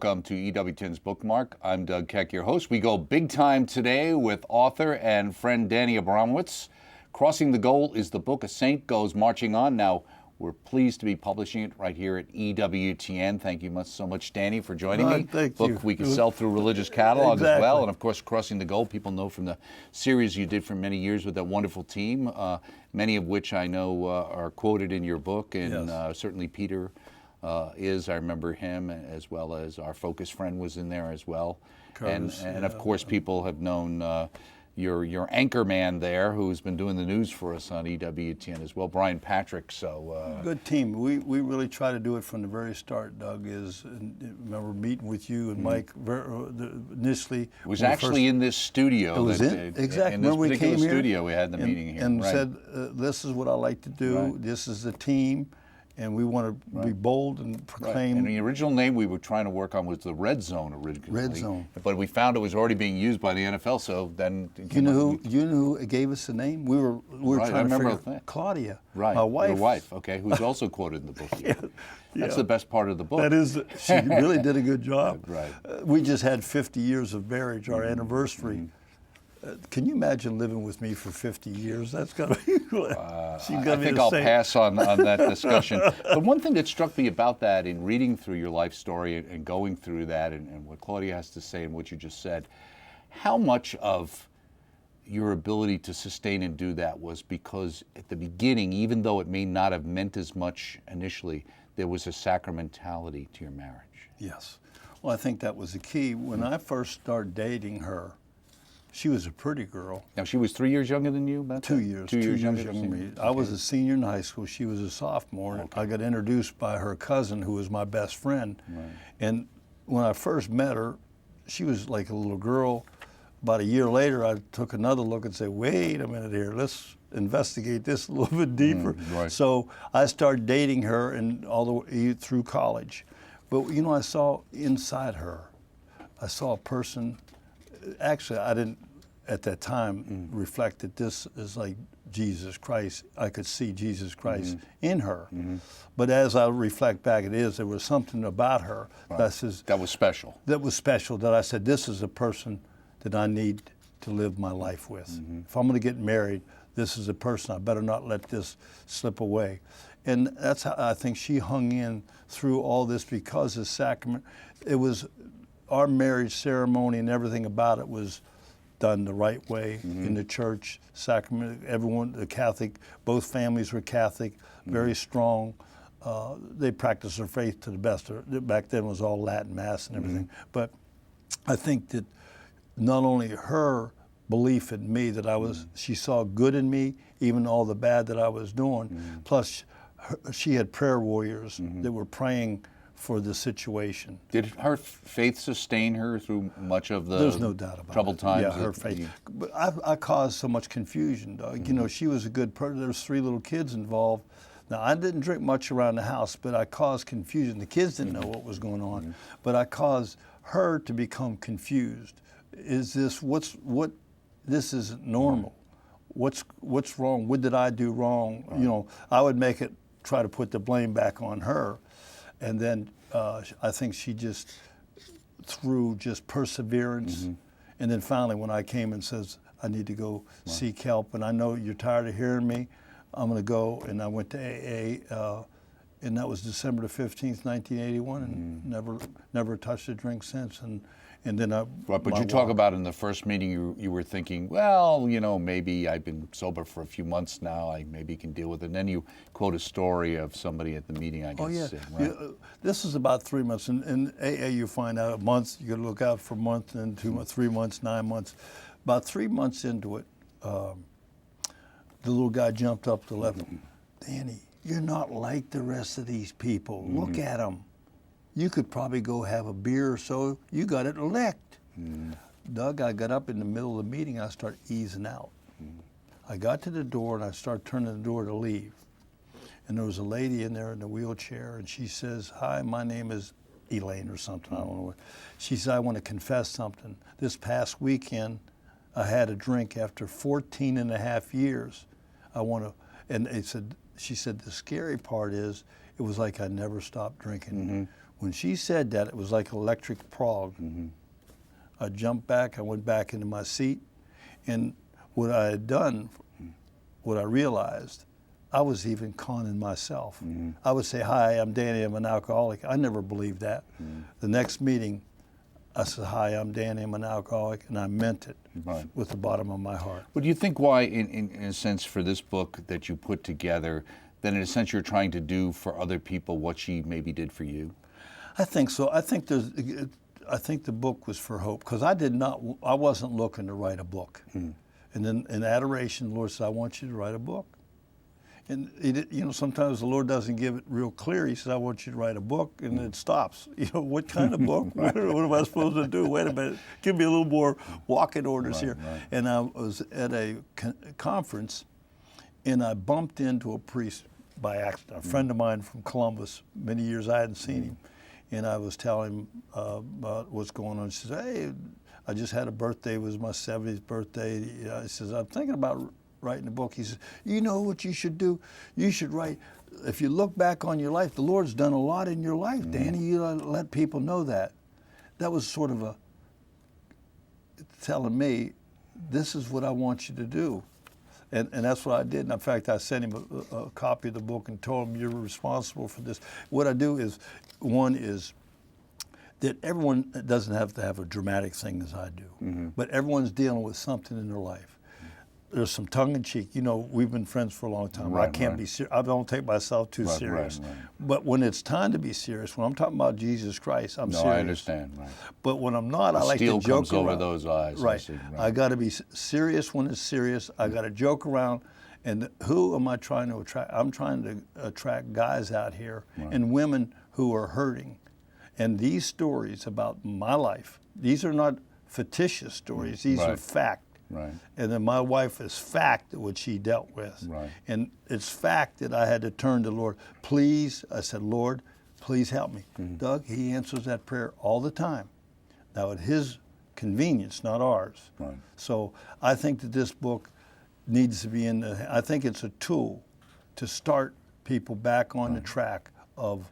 welcome to EWTN's Bookmark. I'm Doug Keck, your host. We go big time today with author and friend Danny Abramowitz. Crossing the Goal is the book A Saint Goes Marching On. Now, we're pleased to be publishing it right here at EWTN. Thank you so much, Danny, for joining me. Thank you. Book we can sell through religious catalogs as well. Exactly. And of course, Crossing the Goal, people know from the series you did for many years with that wonderful team, many of which I know are quoted in your book. And Yes. Certainly Peter I remember him, as well as our focus friend was in there as well. Curtis, And of course, people have known your anchor man there, who's been doing the news for us on EWTN as well, Brian Patrick. So good team. We really try to do it from the very start. Doug remember meeting with you and Mike initially. It was actually in this studio. It was exactly in this when we particular came studio. We had the meeting here and right. said, "This is what I like to do. Right. This is the team." And we want to be bold and proclaim. And the original name we were trying to work on was the Red Zone originally. Red Zone. But we found it was already being used by the NFL, so then... You know who gave us the name? We were trying to figure out Claudia, right. my wife. Your wife, okay, who's also quoted in the book. That's the best part of the book. That is, she really did a good job. Right. We just had 50 years of marriage, our anniversary. Can you imagine living with me for 50 years? That's got to be. I think I'll pass on that discussion. But one thing that struck me about that in reading through your life story and going through that and what Claudia has to say and what you just said, how much of your ability to sustain and do that was because at the beginning, even though it may not have meant as much initially, there was a sacramentality to your marriage? Yes. Well, I think that was the key. When I first started dating her, she was a pretty girl. Now, she was 3 years younger than you? About 2 years. 2 years younger than me. Okay. I was a senior in high school. She was a sophomore. Okay. I got introduced by her cousin, who was my best friend. Right. And when I first met her, she was like a little girl. About a year later, I took another look and said, wait a minute here, let's investigate this a little bit deeper. Right. So I started dating her and all the way through college. But, you know, I saw inside her, I saw a person. Actually, I didn't, at that time, reflect that this is like Jesus Christ. I could see Jesus Christ in her. But as I reflect back, there was something about her that was special. That was special, that I said, this is a person that I need to live my life with. If I'm going to get married, this is a person. I better not let this slip away. And that's how I think she hung in through all this, because the sacrament, it was our marriage ceremony and everything about it was done the right way in the church. Sacrament, everyone, the Catholic, both families were Catholic, very strong. They practiced their faith to the best. Back then it was all Latin Mass and everything. But I think that not only her belief in me, that she saw good in me, even all the bad that I was doing, plus she had prayer warriors that were praying for the situation. Did her faith sustain her through much of the There's no doubt about troubled it. times? Yeah, her faith. But I caused so much confusion, Doug. You know, she was a good person. There was 3 little kids involved. Now, I didn't drink much around the house, but I caused confusion. The kids didn't know what was going on, but I caused her to become confused. Is this, this isn't normal. What's wrong? What did I do wrong? You know, I would try to put the blame back on her. And then I think she just, through just perseverance, and then finally when I came and says, I need to go seek help, and I know you're tired of hearing me, I'm going to go, and I went to AA, and that was December the 15th, 1981, and never touched a drink since. And then but you talk about in the first meeting, you were thinking, well, you know, maybe I've been sober for a few months now, I maybe can deal with it. And then you quote a story of somebody at the meeting, I guess. Oh, yeah. Right? This is about 3 months. In AA, you find out a month, you got to look out for a month, and 2 months, 3 months, 9 months. About 3 months into it, the little guy jumped up to the left. Danny, you're not like the rest of these people. Look at them. You could probably go have a beer or so. You got it licked. Doug, I got up in the middle of the meeting. I started easing out. I got to the door, and I started turning the door to leave. And there was a lady in there in the wheelchair, and she says, hi, my name is Elaine or something. I don't know what. She said, I want to confess something. This past weekend, I had a drink after 14 and a half years. And she said, the scary part is, it was like I never stopped drinking. When she said that, it was like electric prog. I jumped back, I went back into my seat, and what I had done, what I realized, I was even conning myself. I would say, "Hi, I'm Danny, I'm an alcoholic." I never believed that. The next meeting, I said, "Hi, I'm Danny, I'm an alcoholic," and I meant it with the bottom of my heart. But do you think why, in a sense, for this book that you put together, that in a sense you're trying to do for other people what she maybe did for you? I think so. I think the book was for hope, because I wasn't looking to write a book. And then in adoration, the Lord said, "I want you to write a book." And sometimes the Lord doesn't give it real clear. He says, "I want you to write a book," and it stops. What kind of book? What am I supposed to do? Wait a minute, give me a little more walking orders here. Right. And I was at a conference, and I bumped into a priest by accident. A friend of mine from Columbus, many years I hadn't seen him, and I was telling him about what's going on. He says, "Hey, I just had a birthday. It was my 70th birthday." He says, "I'm thinking about writing a book." He says, "You know what you should do? You should write, if you look back on your life, the Lord's done a lot in your life, Danny. You let people know that." That was sort of telling me, this is what I want you to do. And that's what I did. And in fact, I sent him a copy of the book and told him, "You're responsible for this." What I do is, one is that everyone doesn't have to have a dramatic thing as I do, but everyone's dealing with something in their life. There's some tongue-in-cheek. We've been friends for a long time. I can't be serious. I don't take myself too serious. But when it's time to be serious, when I'm talking about Jesus Christ, I'm serious. No, I understand. Right. But when I'm not, I like to joke around. Steel comes over those eyes. Right. See, right. I got to be serious when it's serious. I got to joke around. And who am I trying to attract? I'm trying to attract guys out here and women who are hurting. And these stories about my life, these are not fictitious stories. These are fact. Right. And then my wife is fact what she dealt with. Right. And it's fact that I had to turn to the Lord. Please, I said, "Lord, please help me." Doug, he answers that prayer all the time. Now at his convenience, not ours. Right. So I think that this book needs to be I think it's a tool to start people back on the track of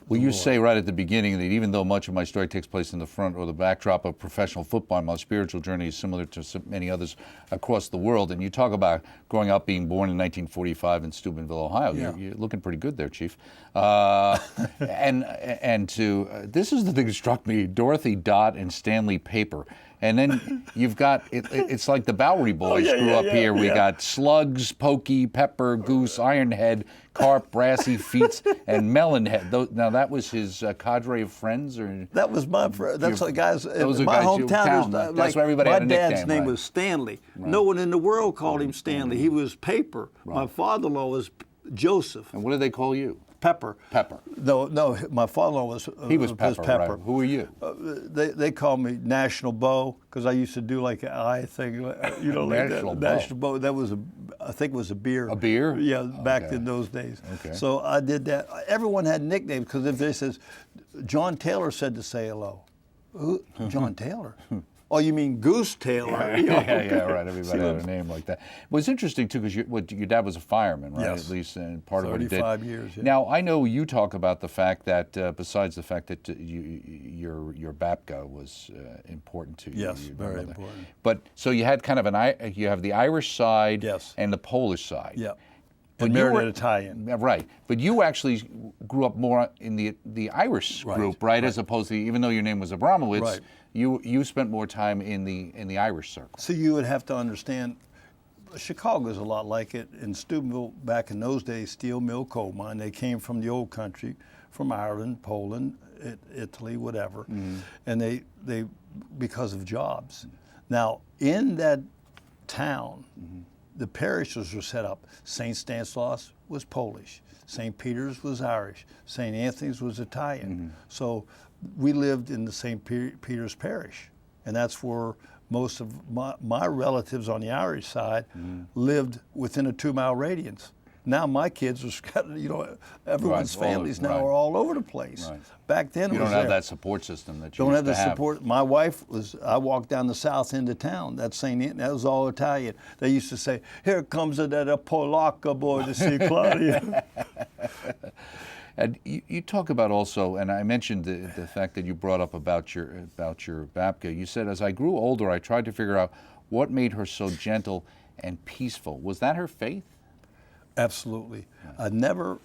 Well, you say right at the beginning that even though much of my story takes place in the front or the backdrop of professional football, my spiritual journey is similar to many others across the world. And you talk about growing up, being born in 1945 in Stubenville, Ohio. Yeah. You're looking pretty good there, Chief. This is the thing that struck me: Dorothy, Dot, and Stanley Paper. And then you've got, it's like the Bowery Boys grew up here. We got Slugs, Pokey, Pepper, Goose, Ironhead, Carp, Brassy, Feets, and Melonhead. Now that was his cadre of friends, or that was my friend. That's the guys. Those are my guys hometown. That's where everybody had a nickname. My dad's name was Stanley. No one in the world called him Stanley. He was Paper. My father-in-law was Joseph. And what did they call you? Pepper. Pepper. No, my father-in-law was he was Pepper. Right. Who were you? They called me National Beau because I used to do like an eye thing, National like that. National Beau. That was I think it was a beer. A beer? Yeah, back in those days. Okay. So I did that. Everyone had nicknames because if they says, John Taylor said to say hello. Who? John Taylor. Oh, you mean Goose Taylor? Yeah, right. Everybody had a name like that. Well, it's interesting too because your dad was a fireman, right? Yes. At least, and part of what he did. 35 years. Yeah. Now I know you talk about the fact that besides the fact that your Babka was important to you. Yes, very important. But so you had kind of you have the Irish side and the Polish side. Yeah. And married an Italian. Right. But you actually grew up more in the Irish group, right? As opposed to, even though your name was Abramowitz, you spent more time in the Irish circle. So you would have to understand, Chicago's a lot like it. In Stubenville, back in those days, steel mill, coal mine, they came from the old country, from Ireland, Poland, Italy, whatever. And they because of jobs. Now, in that town, the parishes were set up. St. Stanislaus was Polish. St. Peter's was Irish. St. Anthony's was Italian. So we lived in the St. Peter's parish. And that's where most of my relatives on the Irish side lived within a 2-mile radius. Now my kids are scattered, everyone's families now are all over the place. Right. Back then you it was don't have that support system that you don't used have the to have. support. My wife I walked down the south end of town. That was all Italian. They used to say, "Here comes that Polacca boy to see Claudia." And you talk about also, and I mentioned the fact that you brought up about your Babka. You said, as I grew older, I tried to figure out what made her so gentle and peaceful. Was that her faith? Absolutely. I never.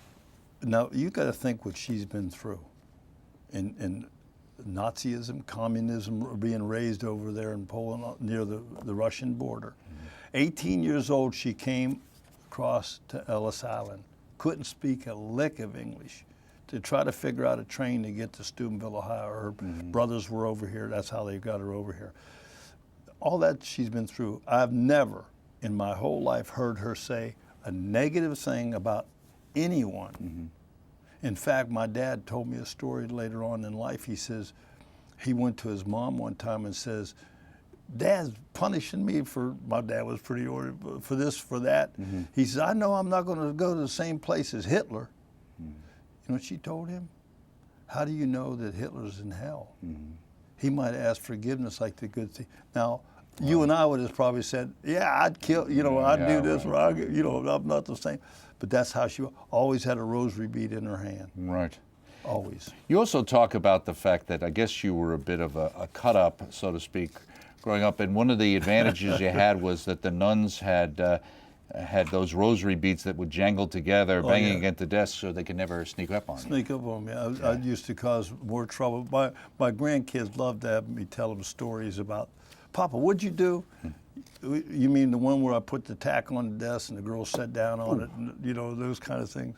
Now you got to think what she's been through, in Nazism, communism, being raised over there in Poland near the Russian border. 18 years old, she came across to Ellis Island. Couldn't speak a lick of English, to try to figure out a train to get to Stubenville, Ohio. Her brothers were over here. That's how they got her over here. All that she's been through. I've never in my whole life heard her say a negative thing about anyone. In fact, my dad told me a story later on in life. He says he went to his mom one time and says, Dad's punishing me for, my dad was pretty ordered, for this, for that. He says, I know I'm not going to go to the same place as Hitler. You know what she told him? How do you know that Hitler's in hell? He might ask forgiveness like the good thing. Now, you and I would have probably said, yeah, I'd kill, I'd do this, or I'm not the same. But that's how she always had a rosary bead in her hand. Right. Always. You also talk about the fact that I guess you were a bit of a cut-up, so to speak, growing up. And one of the advantages you had was that the nuns had those rosary beads that would jangle together, banging against the desk, so they could never sneak up on you. Sneak up on me. I used to cause more trouble. My grandkids loved to have me tell them stories about, Papa, what'd you do? You mean the one where I put the tack on the desk and the girl sat down on it, and, those kind of things?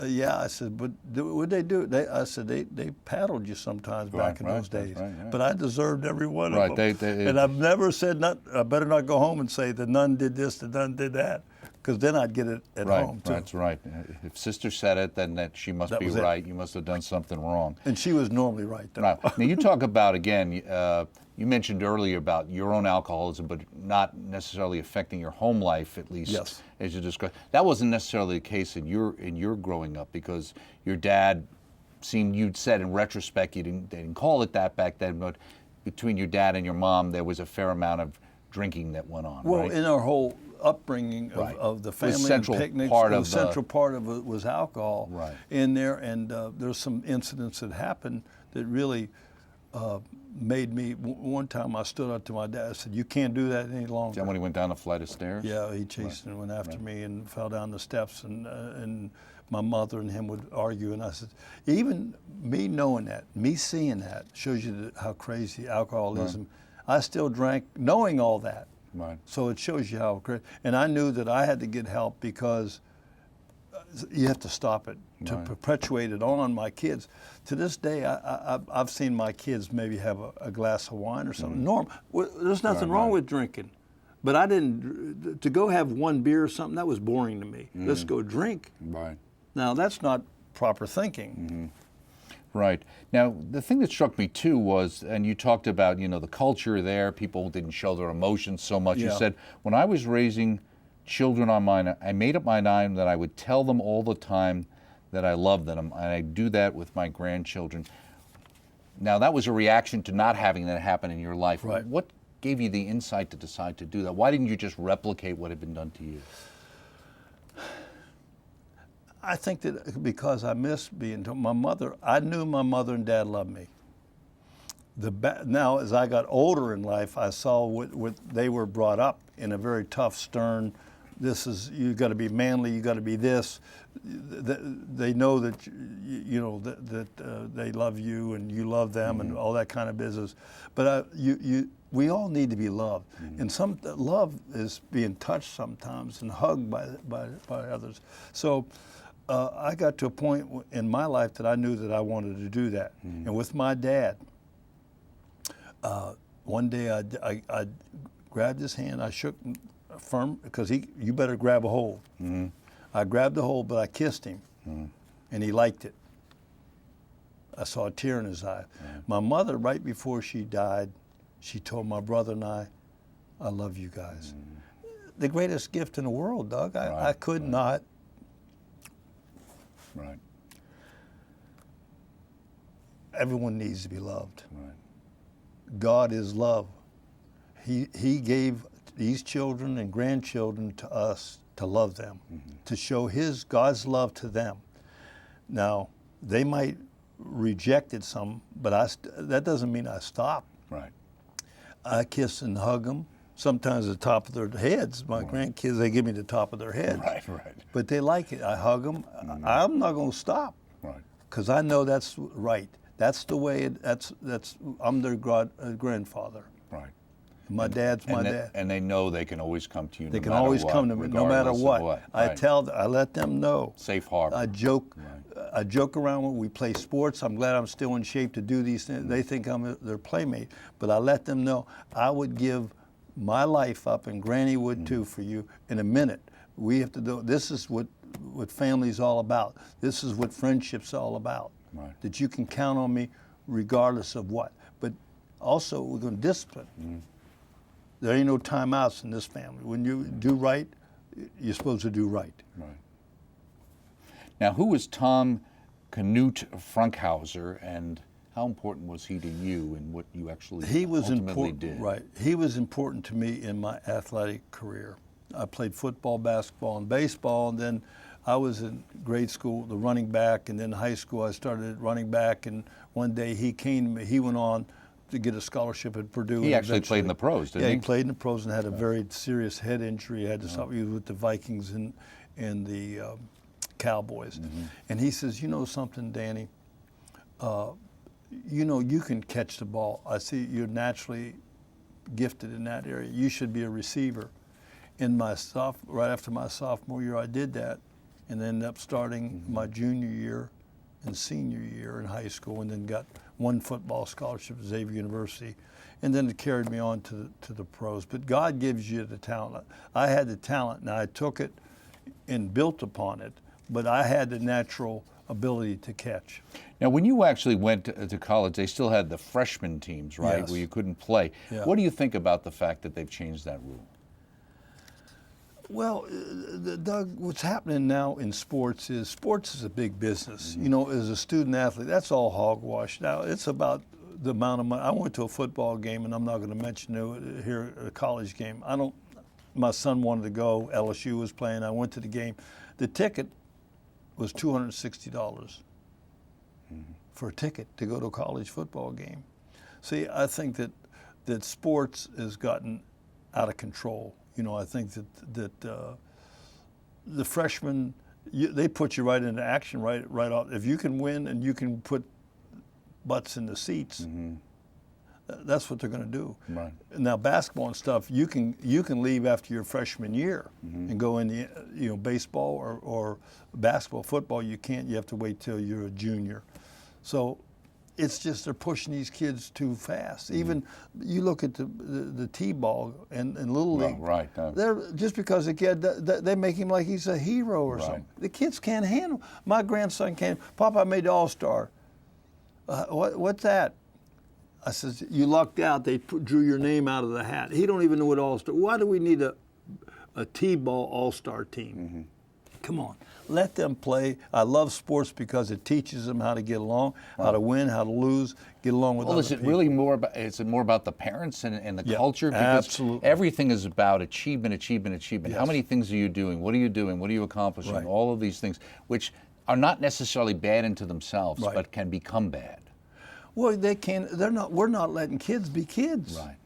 Yeah, I said, but what'd they do? I said, they paddled you sometimes back in those days. Right. But I deserved every one of them. And I've never said, I better not go home and say the nun did this, the nun did that, because then I'd get it at home, too. That's right. If Sister said it, then that she must be right. You must have done something wrong. And she was normally right, though. Right. Now, you talk about, again, you mentioned earlier about your own alcoholism, but not necessarily affecting your home life, at least, as you described. That wasn't necessarily the case in your growing up, because your dad seemed, you'd said in retrospect, they didn't call it that back then, but between your dad and your mom, there was a fair amount of drinking that went on. Well, in our whole upbringing of the family and picnics, the central part of it was alcohol in there, and there's some incidents that happened that really made me. One time I stood up to my dad. I said, "You can't do that any longer." Is that when he went down a flight of stairs? Yeah, he chased and went after me and fell down the steps, and my mother and him would argue. And I said, even me knowing that, me seeing that, shows you how crazy alcoholism. I still drank, knowing all that. Right. So it shows you how crazy. And I knew that I had to get help, because you have to stop it to perpetuate it on my kids. To this day, I've seen my kids maybe have a glass of wine or something. There's nothing wrong with drinking, but I didn't. To go have one beer or something, that was boring to me. Let's go drink. Right. Now that's not proper thinking. Right. Now, the thing that struck me too was, and you talked about, the culture there, people didn't show their emotions so much. You said, when I was raising children on mine, I made up my mind that I would tell them all the time that I loved them, and I do that with my grandchildren. Now, that was a reaction to not having that happen in your life. Right. What gave you the insight to decide to do that? Why didn't you just replicate what had been done to you? I think that because I miss being told. My mother, I knew my mother and dad loved me. Now, as I got older in life, I saw what they were brought up in, a very tough, stern, you got to be manly, you got to be this. They know that, they love you and you love them and all that kind of business. But we all need to be loved. And some love is being touched sometimes and hugged by others. So I got to a point in my life that I knew that I wanted to do that. And with my dad, one day I grabbed his hand, I shook firm, because you better grab a hold. I grabbed the hold, but I kissed him, and he liked it. I saw a tear in his eye. My mother, right before she died, she told my brother and I love you guys. The greatest gift in the world, Doug. I could not. Right. Everyone needs to be loved. Right. God is love. He gave these children and grandchildren to us to love them, to show God's love to them. Now, they might reject it some, but that doesn't mean I stop. Right. I kiss and hug them. Sometimes the top of their heads. My grandkids, they give me the top of their heads. Right, right. But they like it. I hug them. I'm not going to stop. Right. Because I know that's right. That's the way. I'm their grandfather. Right. My dad's my dad. And they know they can always come to you. They can always come to me, no matter what. Right. I let them know. Safe harbor. I joke around when we play sports. I'm glad I'm still in shape to do these things. They think I'm their playmate, but I let them know I would give my life up, and Granny would too, for you in a minute. We have to do. This is what family's all about. This is what friendship's all about. Right. That you can count on me regardless of what. But also, we're going to discipline. There ain't no timeouts in this family. When you do right, you're supposed to do right. Right. Now, who was Tom Knut Frankhauser, and how important was he to you in what you actually ultimately did? Right. He was important to me in my athletic career. I played football, basketball, and baseball, and then I was in grade school, the running back, and then high school I started running back, and one day he came to me. He went on to get a scholarship at Purdue. He actually played in the pros, didn't he? Yeah, he played in the pros and had a very serious head injury. He had to stop. He was with the Vikings and the Cowboys. And he says, you know something, Danny? You know, you can catch the ball. I see you're naturally gifted in that area. You should be a receiver. Right after my sophomore year, I did that, and ended up starting my junior year and senior year in high school, and then got one football scholarship at Xavier University, and then it carried me on to the pros. But God gives you the talent. I had the talent, and I took it and built upon it, but I had the natural ability to catch. Now, when you actually went to college, they still had the freshman teams, right, Yes. where you couldn't play. Yeah. What do you think about the fact that they've changed that rule? Well, Doug, what's happening now in sports is a big business. You know, as a student athlete, that's all hogwash. Now, it's about the amount of money. I went to a football game, and I'm not going to mention it here, a college game. My son wanted to go. LSU was playing. I went to the game. The ticket was $260 for a ticket to go to a college football game. See, I think that sports has gotten out of control. You know, I think that the freshmen, they put you right into action right off. If you can win and you can put butts in the seats, that's what they're going to do. Right. Now, basketball and stuff, you can leave after your freshman year and go in baseball or basketball. Football, you can't. You have to wait till you're a junior. So it's just they're pushing these kids too fast. Even you look at the T-ball and Little League. Right. They're just because the kid, they make him like he's a hero or something. The kids can't handle. My grandson can't. Papa, I made the All-Star. What's that? I says, you lucked out. They drew your name out of the hat. He don't even know what All-Star. Why do we need a T-ball All-Star team? Come on, let them play. I love sports because it teaches them how to get along, how to win, how to lose, get along with other people. Well, is it really more about the parents and the culture? Because absolutely. Everything is about achievement. Yes. How many things are you doing? What are you doing? What are you accomplishing? Right. All of these things, which are not necessarily bad into themselves, Right. but can become bad. Well, they can. They're not. We're not letting kids be kids. Right.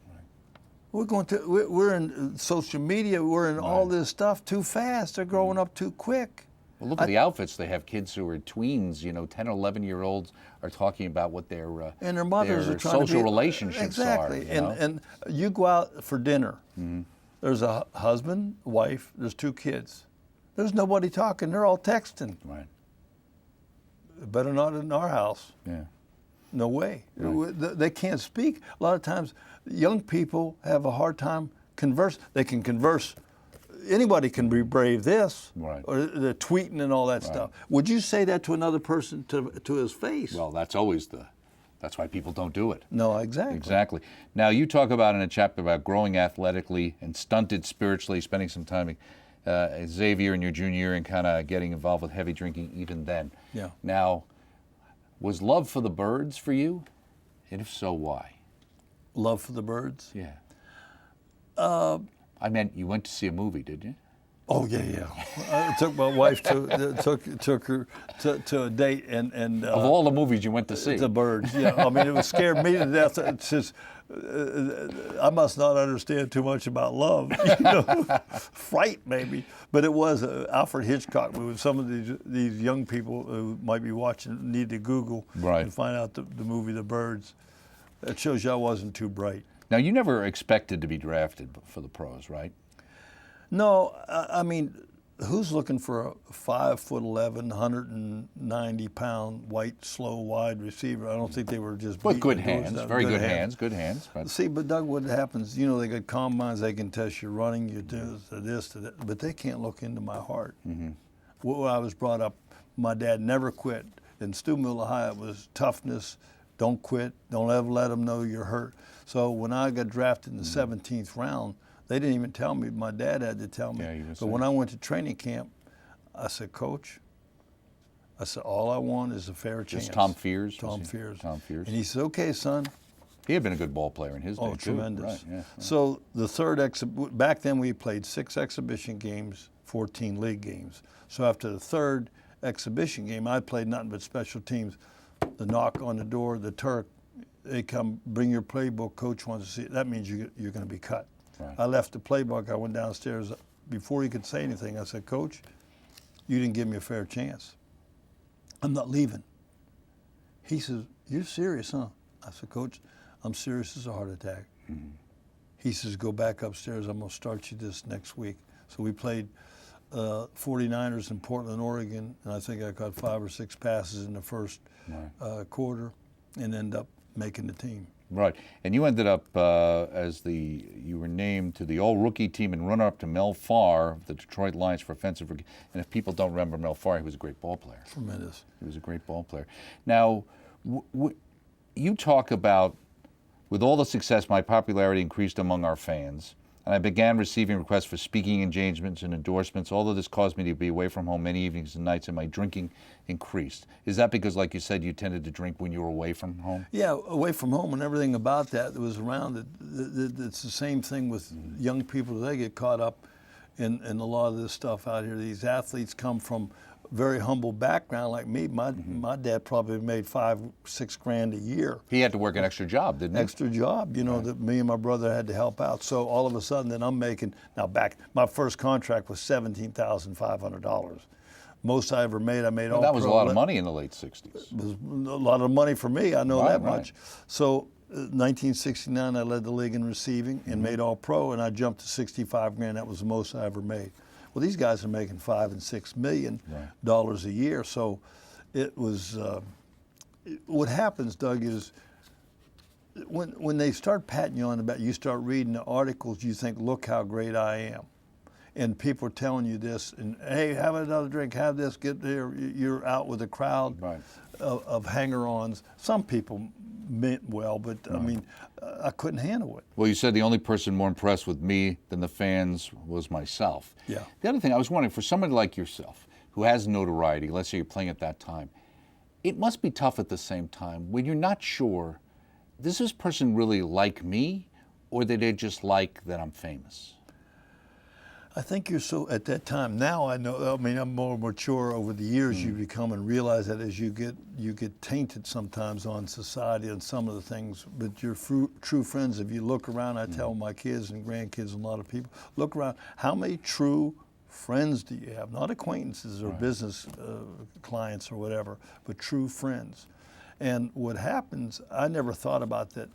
We're in social media. We're in all this stuff too fast. They're growing up too quick. Well, look at the outfits. They have kids who are tweens, 10 or 11-year-olds are talking about what their And their mothers are trying social to be, relationships exactly. are. And you go out for dinner. There's a husband, wife. There's two kids. There's nobody talking. They're all texting. Right. Better not in our house. Yeah. No way. Right. They can't speak. A lot of times, young people have a hard time converse. They can converse. Anybody can brave this, Right. or the tweeting and all that stuff. Would you say that to another person to his face? Well, that's why people don't do it. No, exactly. Exactly. Now, you talk about in a chapter about growing athletically and stunted spiritually, spending some time at Xavier in your junior year and kind of getting involved with heavy drinking even then. Yeah. Now, was love for the birds for you? And if so, why? Love for the birds? Yeah. I meant you went to see a movie, did you? Oh yeah. I took my wife took her to a date and Of all the movies you went to see, The Birds. Yeah, I mean it scared me to death. It's just I must not understand too much about love, fright maybe. But it was an Alfred Hitchcock movie. Some of these young people who might be watching need to Google and find out the movie The Birds. That shows you I wasn't too bright. Now, you never expected to be drafted for the pros, right? No, I mean, who's looking for a 5'11", 190-pound, white, slow, wide receiver? I don't think they were just. But good hands, very good hands, good hands. But see, but Doug, what happens? They got combines. They can test your running, your this, to that, but they can't look into my heart. Mm-hmm. When I was brought up, my dad never quit. In Stubenville, Ohio, it was toughness. Don't quit. Don't ever let them know you're hurt. So when I got drafted in the 17th round. They didn't even tell me. My dad had to tell me. Yeah, but when I went to training camp, I said, Coach, all I want is a fair chance. Just Tom Fears? Tom Fears. Tom Fears. And he said, okay, son. He had been a good ball player in his day, too. Oh, tremendous. Right, yeah. So the third back then we played 6 exhibition games, 14 league games. So after the third exhibition game, I played nothing but special teams. The knock on the door, the Turk, they come, bring your playbook, coach wants to see it. That means you're going to be cut. Right. I left the playbook. I went downstairs. Before he could say anything, I said, Coach, you didn't give me a fair chance. I'm not leaving. He says, you're serious, huh? I said, Coach, I'm serious as a heart attack. Mm-hmm. He says, go back upstairs. I'm going to start you this next week. So we played 49ers in Portland, Oregon, and I think I caught 5 or 6 passes in the first quarter and ended up making the team. Right, and you ended up you were named to the All-Rookie team and runner-up to Mel Farr of the Detroit Lions for offensive rookie. And if people don't remember Mel Farr, he was a great ball player. Tremendous. He was a great ball player. Now, you talk about, with all the success, my popularity increased among our fans, and I began receiving requests for speaking engagements and endorsements. Although this caused me to be away from home many evenings and nights, and my drinking increased. Is that because, like you said, you tended to drink when you were away from home? Yeah, away from home, and everything about that was around it. It's the same thing with young people. They get caught up in a lot of this stuff out here. These athletes come from very humble background like me. My dad probably made $5-6 grand a year. He had to work an extra job, didn't he? Extra job, that me and my brother had to help out. So all of a sudden, then I'm making my first contract was $17,500. Most I ever made, I made all. That was a lot of money in the late '60s. It was a lot of money for me. I know that much. So. 1969, I led the league in receiving and made all pro, and I jumped to 65 grand. That was the most I ever made. Well, these guys are making $5 and $6 million a year. So it was, what happens, Doug, is when they start patting you on the back, you start reading the articles, you think, look how great I am. And people are telling you this, and hey, have another drink, have this, get there. You're out with a crowd of hanger-ons. Some people meant well, but I mean, I couldn't handle it. Well, you said the only person more impressed with me than the fans was myself. Yeah. The other thing, I was wondering, for somebody like yourself, who has notoriety, let's say you're playing at that time, it must be tough at the same time when you're not sure, does this person really like me, or do they just like that I'm famous? I think you're so, at that time, now I know, I mean, I'm more mature over the years. You become and realize that as you get tainted sometimes on society and some of the things, but your true friends, if you look around, I tell my kids and grandkids and a lot of people, look around, how many true friends do you have? Not acquaintances or business clients or whatever, but true friends. And what happens, I never thought about that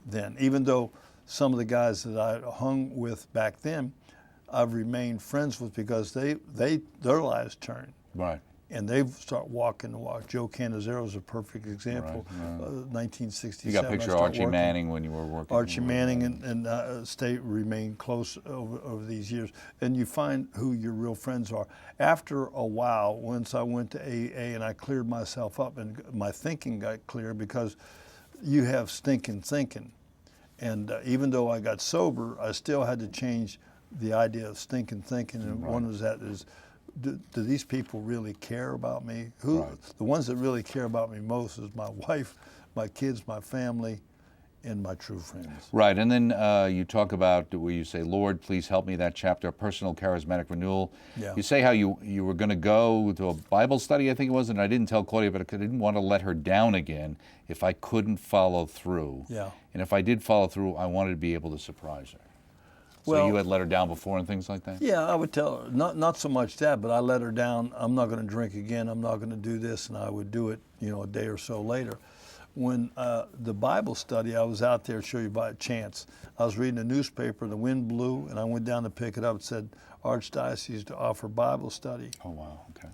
then, even though some of the guys that I hung with back then, I've remained friends with because their lives turn. Right. And they start walking the walk. Joe Cannizzaro is a perfect example. 1967. You got a picture of Archie Manning when you were working. Archie Manning and State remained close over these years. And you find who your real friends are. After a while, once I went to AA and I cleared myself up and my thinking got clear because you have stinking thinking. And even though I got sober, I still had to change the idea of stinking thinking, and one was that is, do these people really care about me? The ones that really care about me most is my wife, my kids, my family, and my true friends. Right, and then you talk about where you say, Lord, please help me, that chapter, personal charismatic renewal. Yeah. You say how you were going to go to a Bible study, I think it was, and I didn't tell Claudia, but I didn't want to let her down again if I couldn't follow through. Yeah. And if I did follow through, I wanted to be able to surprise her. So Well, you had let her down before and things like that? Yeah, I would tell her, not so much that, but I let her down. I'm not going to drink again. I'm not going to do this, and I would do it, a day or so later. When the Bible study, I was out there, show you by chance. I was reading a newspaper, the wind blew, and I went down to pick it up. It said, Archdiocese to offer Bible study. Oh, wow, okay.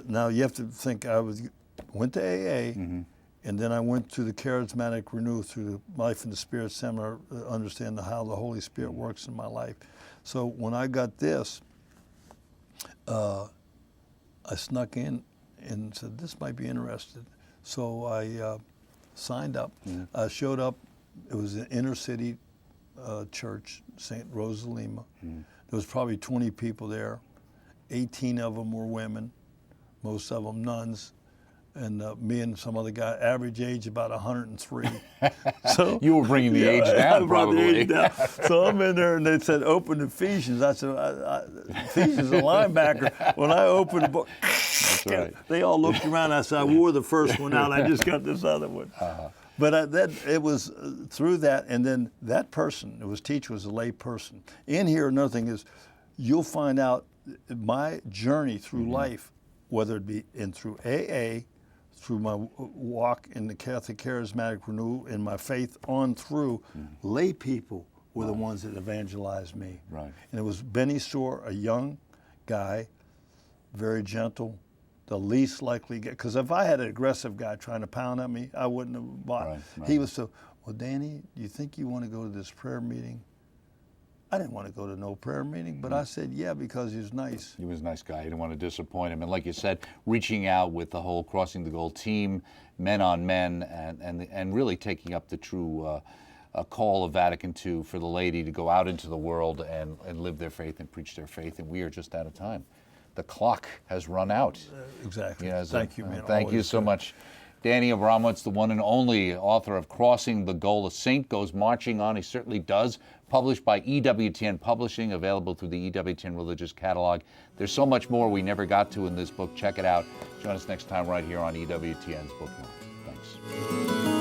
Now you have to think, went to AA, and then I went to the Charismatic Renewal through the Life in the Spirit seminar, understand how the Holy Spirit works in my life. So when I got this, I snuck in and said, this might be interested. So I signed up. I showed up. It was an inner city church, St. Rosa Lima. There was probably 20 people there. 18 of them were women, most of them nuns. And me and some other guy, average age about 103. So you were bringing the age down, probably. The age down. So I'm in there, and they said, open Ephesians. I said, Ephesians, a linebacker. When I opened the book, that's right. They all looked around. I said, I wore the first one out. I just got this other one. But it was through that, and then that person, teacher was a lay person. In here, another thing is, you'll find out my journey through life, whether it be through AA, through my walk in the Catholic Charismatic Renewal, in my faith on through, lay people were the ones that evangelized me. Right. And it was Benny Storr, a young guy, very gentle, the least likely guy. Because if I had an aggressive guy trying to pound at me, I wouldn't have bought. Right. He was so, well, Danny, do you think you want to go to this prayer meeting? I didn't want to go to no prayer meeting, but I said, yeah, because he was nice. He was a nice guy. You didn't want to disappoint him. And like you said, reaching out with the whole Crossing the Goal team, men on men, and really taking up the true call of Vatican II for the laity to go out into the world and live their faith and preach their faith. And we are just out of time. The clock has run out. Exactly. Thank you, man. Thank you so much. Danny Abramowitz, the one and only author of Crossing the Goal. A Saint Goes Marching On. He certainly does. Published by EWTN Publishing, available through the EWTN Religious Catalog. There's so much more we never got to in this book. Check it out. Join us next time right here on EWTN's Bookmark. Thanks.